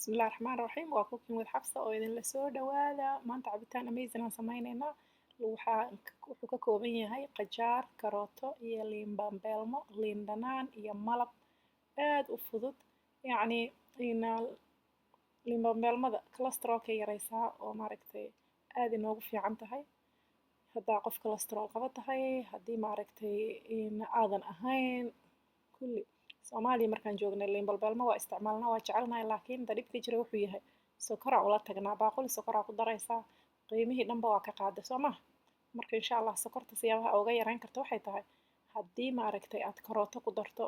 بسم الله الرحمن الرحيم waa cooking with xabsa oo idinla soo dhawaada maanta cabitaan amazing aan sameyneynaa wuxuu ka kooban yahay qajaar karooto iyo liin baanbeelmo liin dhanaan iyo malab aad u fudud yacni liin baanbeelmada cholesterolka yareysaa oo maaragtay aad inoogu fiican tahay haddaa qof cholesterol qaba tahay haddii maaragtay aadan ahayn kulli Soomaaliya markaan joognay liin balbeelmo waa isticmaalnaa waa jecelnahay laakiin dhibka jira wuxuu yahay sokoraan ula tagnaa baaquli sokoraa ku daraysaa qiimihii dhanba waa ka qaaday soo maha marka insha allah sokorta siyaabaha uga yareyn karta waxay tahay haddii maaragtay aad karooto ku darto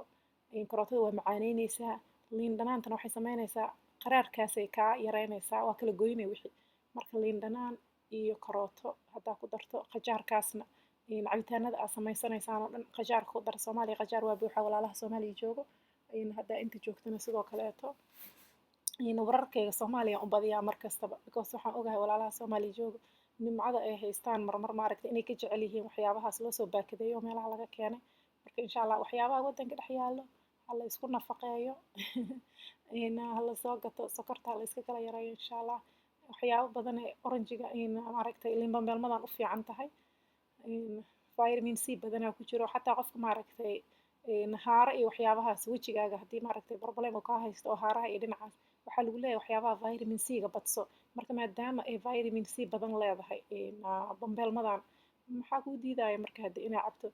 karootada waa macaaneyneysaa liin dhanaantana waxay sameyneysaa qaraarkaasay kaa yareyneysaa waa kala goynay wixii marka liin dhanaan iyo karooto haddaa ku darto qajaarkaasna cabitaanada aad sameysanaysaan oo dhan qajaarka ku dar Soomaaliya qajaar waa buuxa walaalaha Soomaaliya joogo haddaa inta joogtana sidoo kaleeto wararkayga Soomaaliya u badiyaa mar kastaba because waxaan ogahay walaalaha Soomaaliya joogo nimcada ay haystaan marmar maaragtay inay ka jecel yihiin waxyaabahaas loo soo baakadeeyo meelaha laga keenay marka insha allah waxyaabaha waddanka dhex yaallo ha la isku nafaqeeyo ha la soo gato sokorta ha la iska kala yareeyo insha allah waxyaabo badan ee oranjiga maaragtay liin baanbeelmadan u fiican tahay vitamin C badanaa ku jiro xataa qofka maaragtay haaro iyo waxyaabahaas wejigaaga haddii maaragtay problem uu kaa haysto oo haaraha iyo dhinacaas waxaa lagu leeyahay waxyaabaha vitamin C-ga badso marka maadaama ay vitamin C badan leedahay bambeelmadan maxaa kuu diidaya marka hadda inaa cabto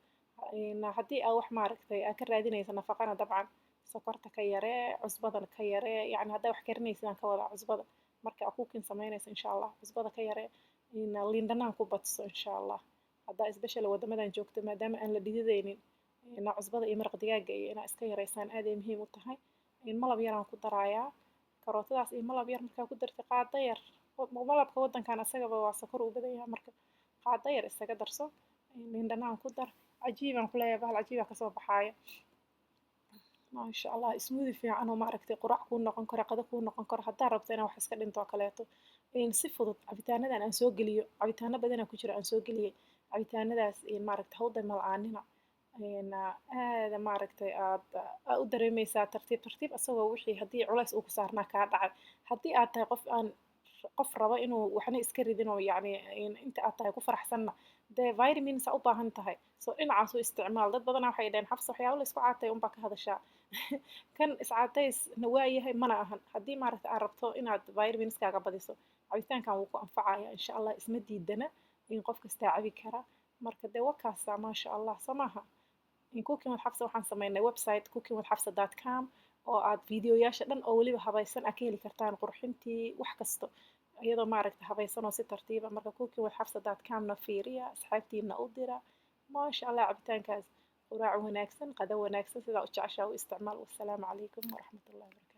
haddii aa wax maaragtay aa ka raadinaysa nafaqana dabcan sokorta ka yaree cusbadana ka yaree yacni haddaa wax karinaysidaan ka wadaa cusbada marka aa cooking samaynaysa insha allah cusbada ka yaree liin dhanaan ku badso insha allah haddaa especially waddamadan joogto maadaama aan la dhididaynin cusbada iyo maraq digaaga iyo inaa iska yareysaan aad ay muhiim u tahay malab yaraan ku darayaa karootadaas iyo malab yar markaa ku dartay qaado yar malabka waddankan asagaba waa sokor u badan yahay marka qaado yar isaga darso liin dhanaan ku dar cajiibaan ku leeyahay bahal cajiibaa kasoo baxaaya maasha allah smoothie fiican oo maaragtay quraac kuu noqon karo qado kuu noqon karo haddaa rabto inaa wax iska dhinto oo kaleeto si fudud cabitaanadan aan soo geliyo cabitaano badanaa ku jira aan soo geliyey cabitaanadaas maaragtay hawda mal'aanina aada maaragtay aad u dareemeysaa tartiib tartiib asagoo wixii haddii culays uu ku saarnaa kaa dhacay haddii aad tahay qof raba inuu waxna iska ridin oo yacni inta aad tahay ku faraxsanna dee vitamins aa u baahan tahay soo dhinacaas u isticmaal dad badanaa waxay dhaheen xabsa waxyaabo la isku caatay unbaa ka hadashaa kan iscaataysna waa yahay mana ahan haddii maaragtay aad rabto inaad vitaminskaaga badiso cabitaankan wuu ku anfacaya insha allah isma diidana qof kastaa cabi kara marka dee wakaasa maasha allah soo maaha cooking with xabsa waxaan sameynay website cookingwithxabsa.com oo aad fiidiyoyaasha dhan oo weliba habaysan aad ka heli kartaan qurxintii wax kasto iyadoo maaragtay habaysan oo si tartiiba marka cookingwithxabsa.com-na fiiriya asxaabtiina u dira maasha allah cabitaankaas quraac wanaagsan qado wanaagsan sidaa u jeceshaa u isticmaal wassalaamu calaykum waraxmatullahi wabarakatu